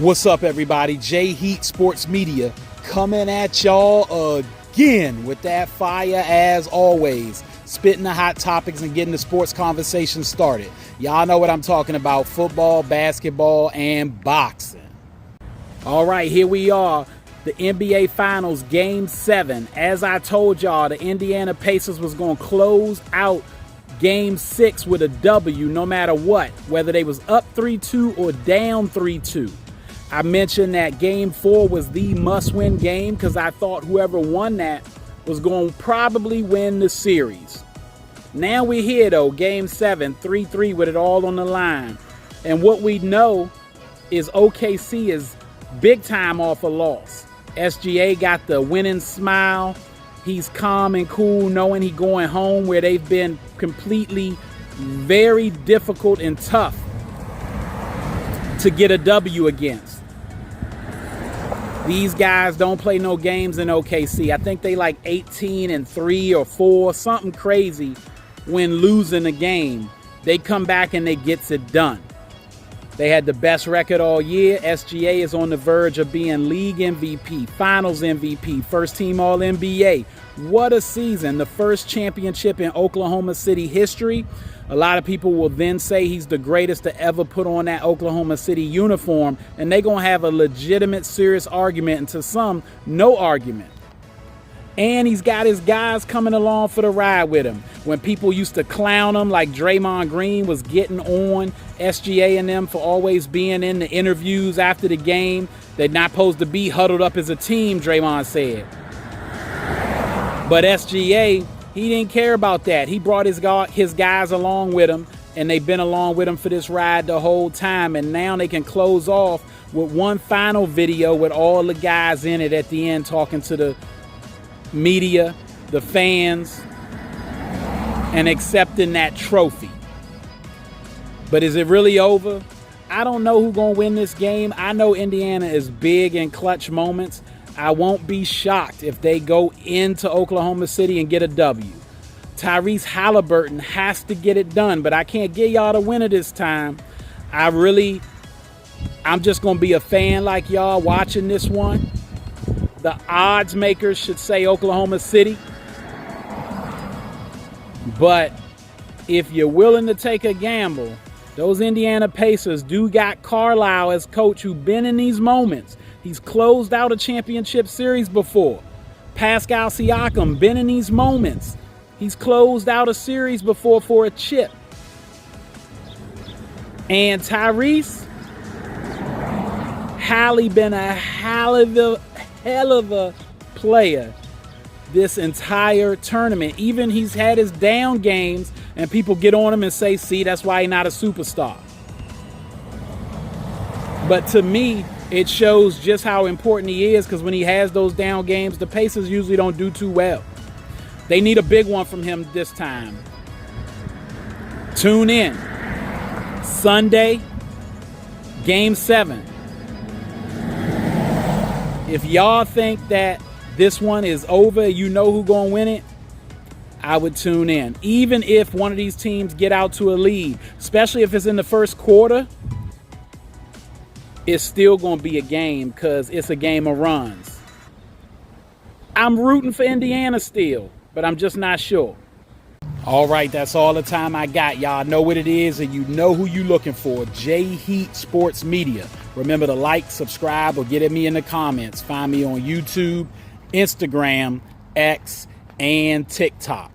What's up, everybody? J Heat Sports Media coming at y'all again with that fire as always. Spitting the hot topics and getting the sports conversation started. Y'all know what I'm talking about: football, basketball, and boxing. All right, here we are. The NBA Finals Game 7. As I told y'all, the Indiana Pacers was going to close out Game 6 with a W no matter what, whether they was up 3-2 or down 3-2. I mentioned that Game 4 was the must-win game because I thought whoever won that was going to probably win the series. Now we're here, though, Game 7, 3-3 with it all on the line. And what we know is OKC is big time off a loss. SGA got the winning smile. He's calm and cool knowing he's going home where they've been completely very difficult and tough to get a W against. These guys don't play no games in OKC. I think they like 18-3 or 4, something crazy when losing a game. They come back and they gets it done. They had the best record all year. SGA is on the verge of being league MVP, finals MVP, first team All-NBA. What a season. The first championship in Oklahoma City history. A lot of people will then say he's the greatest to ever put on that Oklahoma City uniform, and they're going to have a legitimate, serious argument, and to some, no argument. And he's got his guys coming along for the ride with him. When people used to clown him, like Draymond Green was getting on SGA and them for always being in the interviews after the game, they're not supposed to be huddled up as a team, Draymond said. But SGA, he didn't care about that. He brought his guys along with him, and they've been along with him for this ride the whole time. And now they can close off with one final video with all the guys in it at the end talking to the media, the fans, and accepting that trophy. But is it really over? I don't know who's going to win this game. I know Indiana is big in clutch moments. I won't be shocked if they go into Oklahoma City and get a W. Tyrese Halliburton has to get it done, but I can't give y'all the winner this time. I'm just going to be a fan like y'all watching this one. The odds makers should say Oklahoma City. But if you're willing to take a gamble, those Indiana Pacers do got Carlisle as coach who's been in these moments. He's closed out a championship series before. Pascal Siakam been in these moments. He's closed out a series before for a chip. And Tyrese, Hallie been a hell of a player this entire tournament. Even he's had his down games and people get on him and say, see, that's why he's not a superstar. But to me, it shows just how important he is, because when he has those down games, the Pacers usually don't do too well. They need a big one from him this time. Tune in. Sunday, Game 7. If y'all think that this one is over, you know who's going to win it, I would tune in. Even if one of these teams get out to a lead, especially if it's in the first quarter, it's still going to be a game because it's a game of runs. I'm rooting for Indiana still, but I'm just not sure. All right, that's all the time I got. Y'all know what it is, and you know who you looking for. J Heat Sports Media. Remember to like, subscribe, or get at me in the comments. Find me on YouTube, Instagram, X, and TikTok.